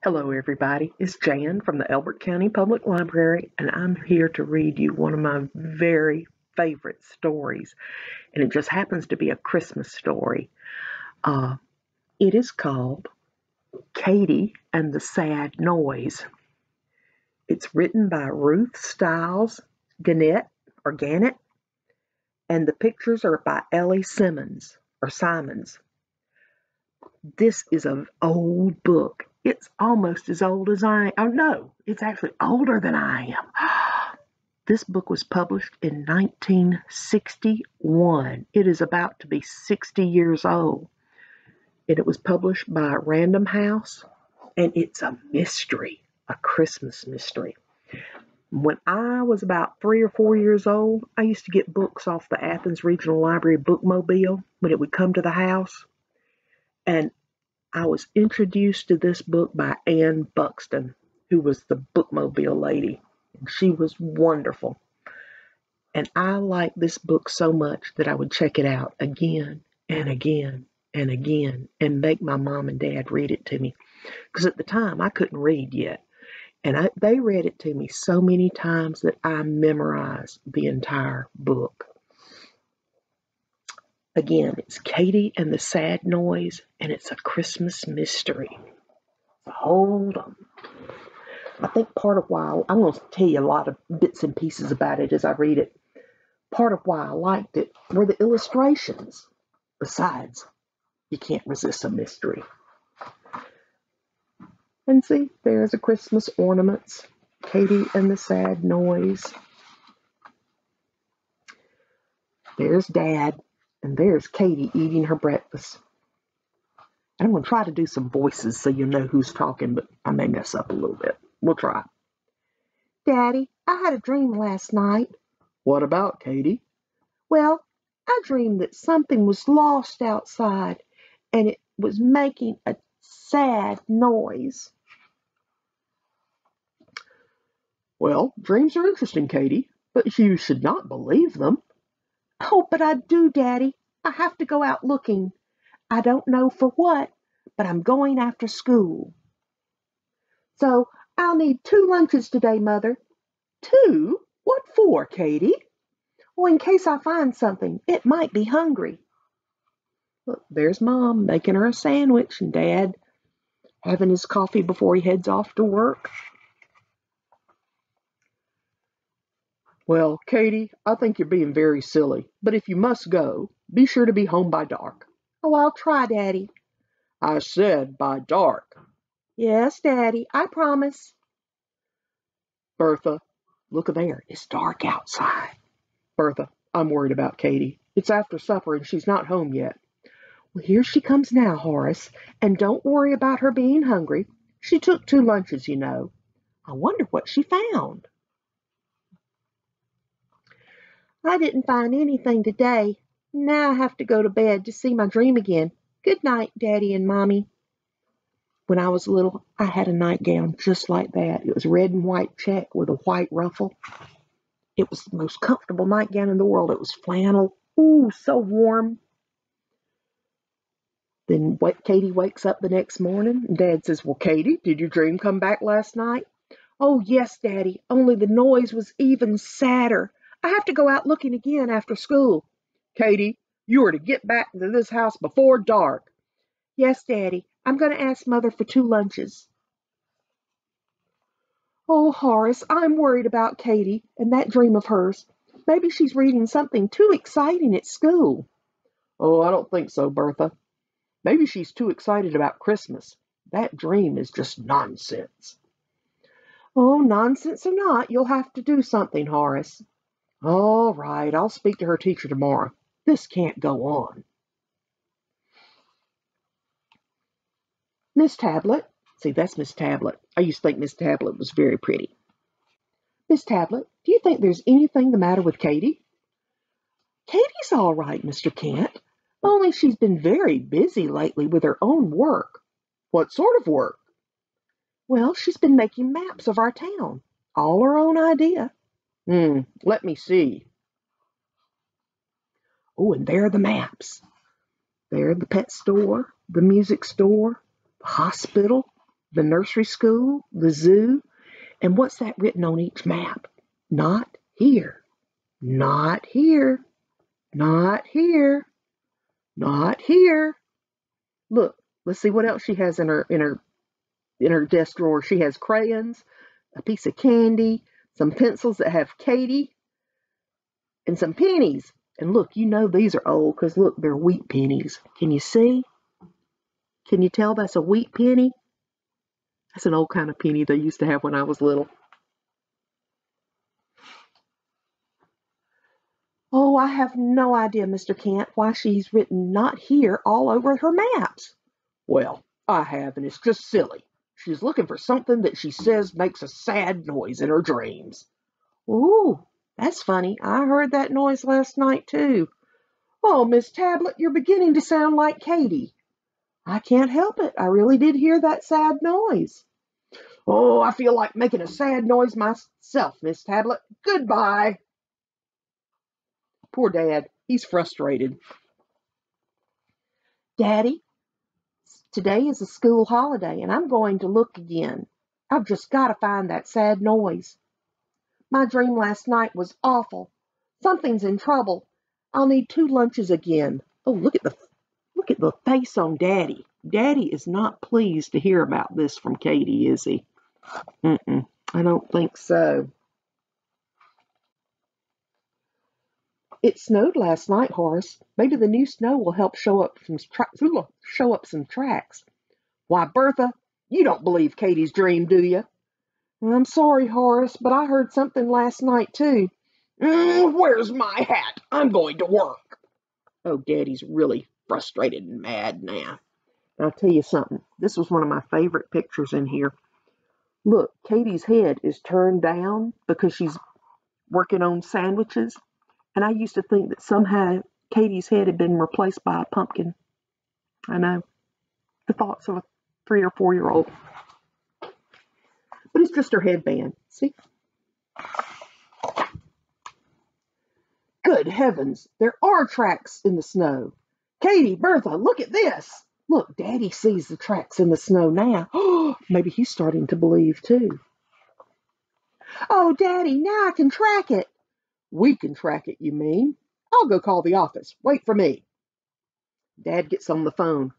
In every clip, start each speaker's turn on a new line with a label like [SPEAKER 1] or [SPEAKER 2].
[SPEAKER 1] Hello everybody, it's Jan from the Elbert County Public Library, and I'm here to read you one of my very favorite stories, and it just happens to be a Christmas story. It is called Katie and the Sad Noise. It's written by Ruth Stiles, Gannett, and the pictures are by Ellie Simons. This is an old book. It's almost as old as I am. Oh, no, it's actually older than I am. This book was published in 1961. It is about to be 60 years old. And it was published by Random House. And it's a mystery, a Christmas mystery. When I was about 3 or 4 years old, I used to get books off the Athens Regional Library bookmobile when it would come to the house. And I was introduced to this book by Ann Buxton, who was the bookmobile lady. And she was wonderful. And I liked this book so much that I would check it out again and again and again and make my mom and dad read it to me. Because at the time, I couldn't read yet. And they read it to me so many times that I memorized the entire book. Again, it's Katie and the Sad Noise, and it's a Christmas mystery. So hold on. I think part of why, I'm going to tell you a lot of bits and pieces about it as I read it. Part of why I liked it were the illustrations. Besides, you can't resist a mystery. And see, there's a Christmas ornaments. Katie and the Sad Noise. There's Dad. And there's Katie eating her breakfast. I'm going to try to do some voices so you'll know who's talking, but I may mess up a little bit. We'll try. Daddy, I had a dream last night. What about, Katie? Well, I dreamed that something was lost outside, and it was making a sad noise. Well, dreams are interesting, Katie, but you should not believe them. Oh, but I do, Daddy. I have to go out looking. I don't know for what, but I'm going after school. So I'll need 2 lunches today, Mother. 2? What for, Katie? Well, in case I find something. It might be hungry. Look, there's Mom making her a sandwich and Dad having his coffee before he heads off to work. Well, Katie, I think you're being very silly, but if you must go, be sure to be home by dark. Oh, I'll try, Daddy. I said by dark. Yes, Daddy, I promise. Bertha, look there, it's dark outside. Bertha, I'm worried about Katie. It's after supper and she's not home yet. Well, here she comes now, Horace, and don't worry about her being hungry. She took 2 lunches, you know. I wonder what she found. I didn't find anything today. Now I have to go to bed to see my dream again. Good night, Daddy and Mommy. When I was little, I had a nightgown just like that. It was red and white check with a white ruffle. It was the most comfortable nightgown in the world. It was flannel. Ooh, so warm. Then Katie wakes up the next morning, and Dad says, well, Katie, did your dream come back last night? Oh, yes, Daddy, only the noise was even sadder. I have to go out looking again after school. Katie, you are to get back to this house before dark. Yes, Daddy, I'm going to ask Mother for 2 lunches. Oh, Horace, I'm worried about Katie and that dream of hers. Maybe she's reading something too exciting at school. Oh, I don't think so, Bertha. Maybe she's too excited about Christmas. That dream is just nonsense. Oh, nonsense or not, you'll have to do something, Horace. All right, I'll speak to her teacher tomorrow. This can't go on. Miss Tablet. See, that's Miss Tablet. I used to think Miss Tablet was very pretty. Miss Tablet, do you think there's anything the matter with Katie? Katie's all right, Mr. Kent. Only she's been very busy lately with her own work. What sort of work? Well, she's been making maps of our town. All her own idea. Let me see. Oh, and there are the maps. There the pet store, the music store, the hospital, the nursery school, the zoo, and what's that written on each map? Not here, not here, not here, not here. Look, let's see what else she has in her desk drawer. She has crayons, a piece of candy, some pencils that have Katie, and some pennies. And look, you know these are old because look, they're wheat pennies. Can you see? Can you tell that's a wheat penny? That's an old kind of penny they used to have when I was little. Oh, I have no idea, Mr. Kent, why she's written not here all over her maps. Well, I have, and it's just silly. She's looking for something that she says makes a sad noise in her dreams. Ooh, that's funny. I heard that noise last night, too. Oh, Miss Tablet, you're beginning to sound like Katie. I can't help it. I really did hear that sad noise. Oh, I feel like making a sad noise myself, Miss Tablet. Goodbye. Poor Dad. He's frustrated. Daddy, today is a school holiday, and I'm going to look again. I've just got to find that sad noise. My dream last night was awful. Something's in trouble. I'll need 2 lunches again. Oh, look at the face on Daddy. Daddy is not pleased to hear about this from Katie, is he? I don't think so. It snowed last night, Horace. Maybe the new snow will help show up some tracks. Why, Bertha, you don't believe Katie's dream, do you? I'm sorry, Horace, but I heard something last night, too. Where's my hat? I'm going to work. Oh, Daddy's really frustrated and mad now. I'll tell you something. This was one of my favorite pictures in here. Look, Katie's head is turned down because she's working on sandwiches. And I used to think that somehow Katie's head had been replaced by a pumpkin. I know. The thoughts of a 3 or 4-year-old. But it's just her headband. See? Good heavens, there are tracks in the snow. Katie, Bertha, look at this. Look, Daddy sees the tracks in the snow now. Maybe he's starting to believe too. Oh, Daddy, now I can track it. We can track it, you mean? I'll go call the office. Wait for me. Dad gets on the phone.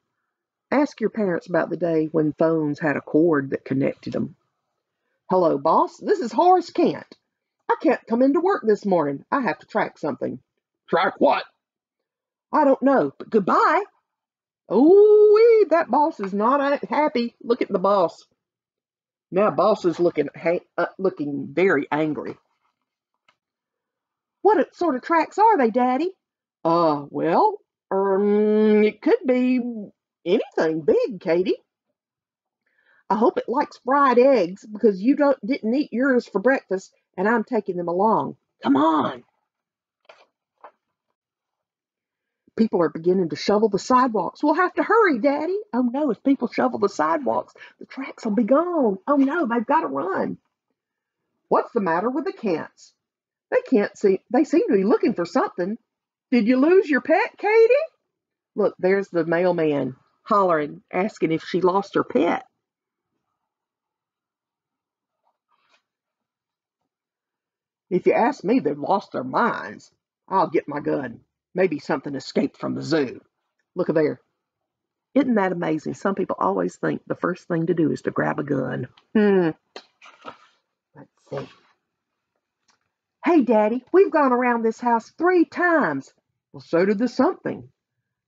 [SPEAKER 1] Ask your parents about the day when phones had a cord that connected them. Hello, boss. This is Horace Kent. I can't come into work this morning. I have to track something. Track what? I don't know, but goodbye. Oh, that boss is not happy. Look at the boss. Now, boss is looking very angry. What sort of tracks are they, Daddy? Well, it could be anything big, Katie. I hope it likes fried eggs because you didn't eat yours for breakfast, and I'm taking them along. Come on. People are beginning to shovel the sidewalks. We'll have to hurry, Daddy. Oh no, if people shovel the sidewalks, the tracks will be gone. Oh no, they've got to run. What's the matter with the Kents? They seem to be looking for something. Did you lose your pet, Katie? Look, there's the mailman hollering, asking if she lost her pet. If you ask me, they've lost their minds. I'll get my gun. Maybe something escaped from the zoo. Look there. Isn't that amazing? Some people always think the first thing to do is to grab a gun. Let's see. Hey, Daddy, we've gone around this house 3 times. Well, so did the something.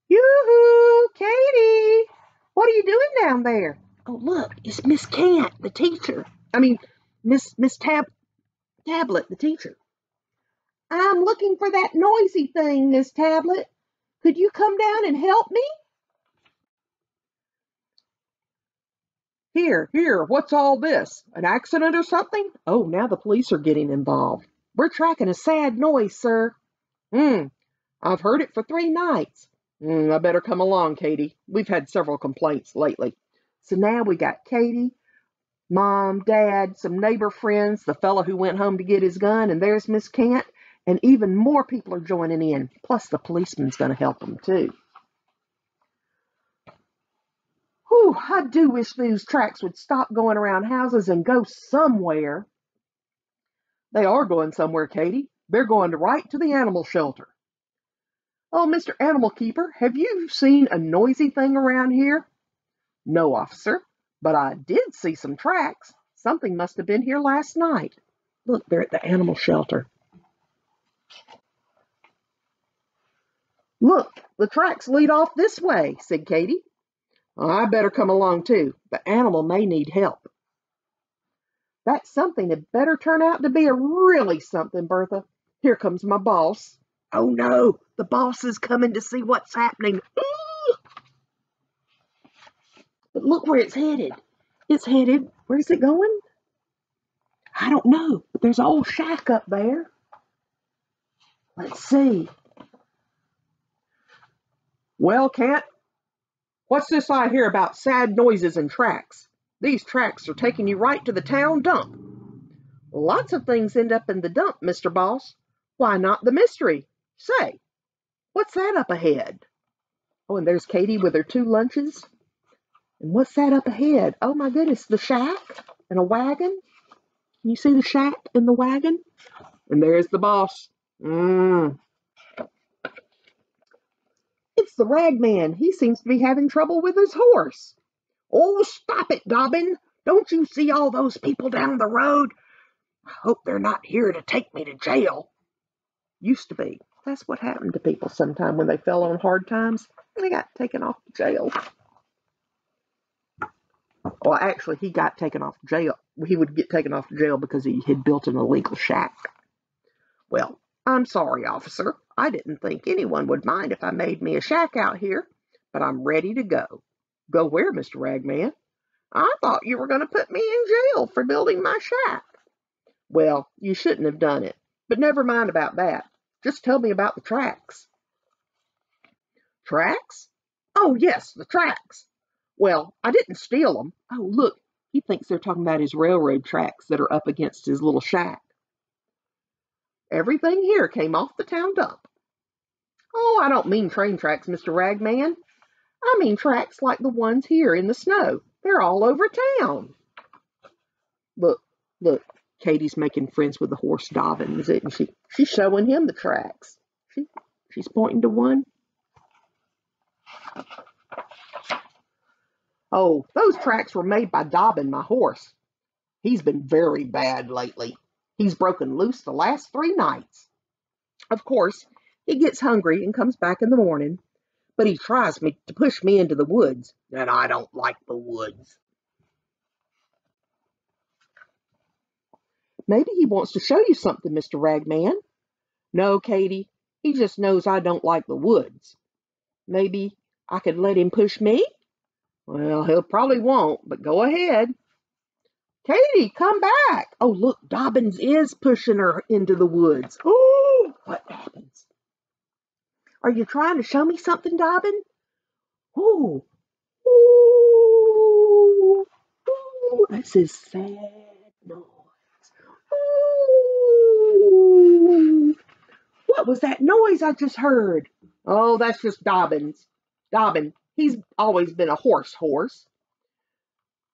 [SPEAKER 1] Yoo-hoo, Katie! What are you doing down there? Oh, look, it's Miss Kent, the teacher. Miss Tablet, the teacher. I'm looking for that noisy thing, Miss Tablet. Could you come down and help me? Here, what's all this? An accident or something? Oh, now the police are getting involved. We're tracking a sad noise, sir. I've heard it for 3 nights. I better come along, Katie. We've had several complaints lately. So now we got Katie, Mom, Dad, some neighbor friends, the fellow who went home to get his gun, and there's Miss Kent, and even more people are joining in. Plus the policeman's going to help them, too. Whew, I do wish these tracks would stop going around houses and go somewhere. They are going somewhere, Katie. They're going right to the animal shelter. Oh, Mr. Animal Keeper, have you seen a noisy thing around here? No, officer, but I did see some tracks. Something must have been here last night. Look, they're at the animal shelter. Look, the tracks lead off this way, said Katie. I better come along too. The animal may need help. That something had better turn out to be a really something, Bertha. Here comes my boss. Oh no, the boss is coming to see what's happening. Ooh! But look where it's headed. It's headed, where's it going? I don't know, but there's an old shack up there. Let's see. Well, Cat, what's this I hear about sad noises and tracks? These tracks are taking you right to the town dump. Lots of things end up in the dump, Mr. Boss. Why not the mystery? Say, what's that up ahead? Oh, and there's Katie with her 2 lunches. And what's that up ahead? Oh my goodness, the shack and a wagon. Can you see the shack and the wagon? And there's the boss. It's the rag man. He seems to be having trouble with his horse. Oh, stop it, Dobbin. Don't you see all those people down the road? I hope they're not here to take me to jail. Used to be. That's what happened to people sometime when they fell on hard times. They got taken off to jail. Well, actually, he got taken off to jail. He would get taken off to jail because he had built an illegal shack. Well, I'm sorry, officer. I didn't think anyone would mind if I made me a shack out here, but I'm ready to go. Go where, Mr. Ragman? I thought you were going to put me in jail for building my shack. Well, you shouldn't have done it, but never mind about that. Just tell me about the tracks. Tracks? Oh, yes, the tracks. Well, I didn't steal them. Oh, look, he thinks they're talking about his railroad tracks that are up against his little shack. Everything here came off the town dump. Oh, I don't mean train tracks, Mr. Ragman. I mean tracks like the ones here in the snow. They're all over town. Look, look, Katie's making friends with the horse Dobbin, isn't she? She's showing him the tracks. She's pointing to one. Oh, those tracks were made by Dobbin, my horse. He's been very bad lately. He's broken loose the last 3 nights. Of course, he gets hungry and comes back in the morning, but he tries to push me into the woods, and I don't like the woods. Maybe he wants to show you something, Mr. Ragman. No, Katie, he just knows I don't like the woods. Maybe I could let him push me? Well, he'll probably won't, but go ahead. Katie, come back. Oh, look, Dobbins is pushing her into the woods. Oh, what happens? Are you trying to show me something, Dobbin? Oh, ooh, ooh, that's his sad noise. Ooh, what was that noise I just heard? Oh, that's just Dobbins. Dobbin, he's always been a horse.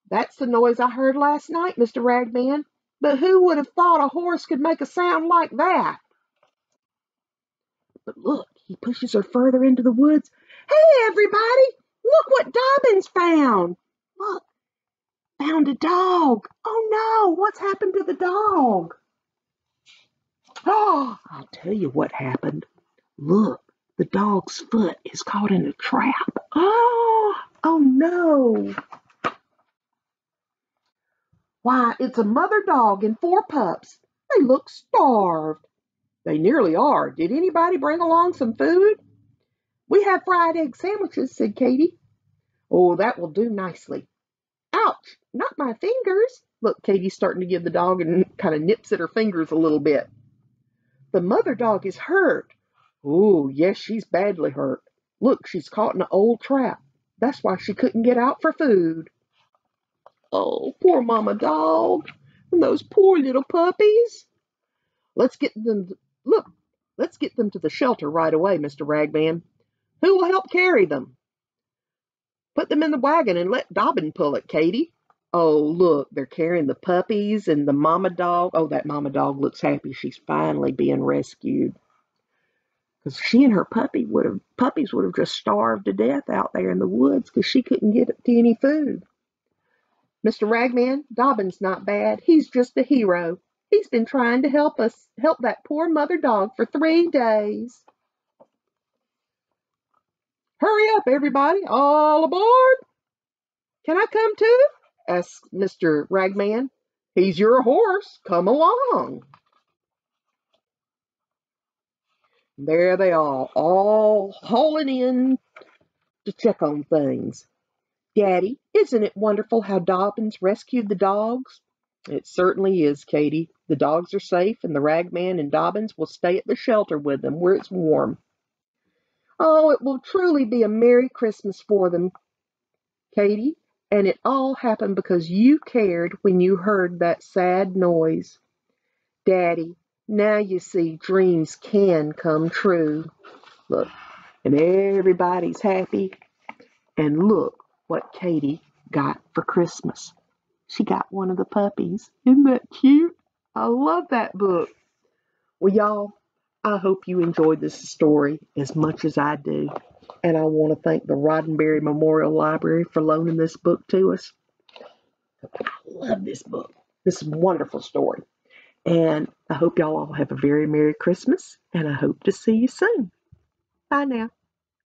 [SPEAKER 1] That's the noise I heard last night, Mr. Ragman. But who would have thought a horse could make a sound like that? But look, he pushes her further into the woods. Hey, everybody, look what Dobbins found. Look, found a dog. Oh, no, what's happened to the dog? Oh, I'll tell you what happened. Look, the dog's foot is caught in a trap. Oh no. Why, it's a mother dog and 4 pups. They look starved. They nearly are. Did anybody bring along some food? We have fried egg sandwiches, said Katie. Oh, that will do nicely. Ouch, not my fingers. Look, Katie's starting to give the dog and kind of nips at her fingers a little bit. The mother dog is hurt. Oh, yes, she's badly hurt. Look, she's caught in an old trap. That's why she couldn't get out for food. Oh, poor mama dog. And those poor little puppies. Let's get them to the shelter right away, Mr. Ragman. Who will help carry them? Put them in the wagon and let Dobbin pull it, Katie. Oh, look, they're carrying the puppies and the mama dog. Oh, that mama dog looks happy she's finally being rescued. Because she and her puppies would have just starved to death out there in the woods because she couldn't get to any food. Mr. Ragman, Dobbin's not bad. He's just a hero. He's been trying to help that poor mother dog for 3 days. Hurry up, everybody. All aboard. Can I come too? Asked Mr. Ragman. He's your horse. Come along. There they are, all hauling in to check on things. Daddy, isn't it wonderful how Dobbins rescued the dogs? It certainly is, Katie. The dogs are safe, and the Ragman and Dobbins will stay at the shelter with them where it's warm. Oh, it will truly be a Merry Christmas for them, Katie, and it all happened because you cared when you heard that sad noise. Daddy, now you see dreams can come true. Look, and everybody's happy. And look what Katie got for Christmas. She got one of the puppies. Isn't that cute? I love that book. Well, y'all, I hope you enjoyed this story as much as I do. And I want to thank the Roddenberry Memorial Library for loaning this book to us. I love this book. This is a wonderful story. And I hope y'all all have a very Merry Christmas. And I hope to see you soon. Bye now.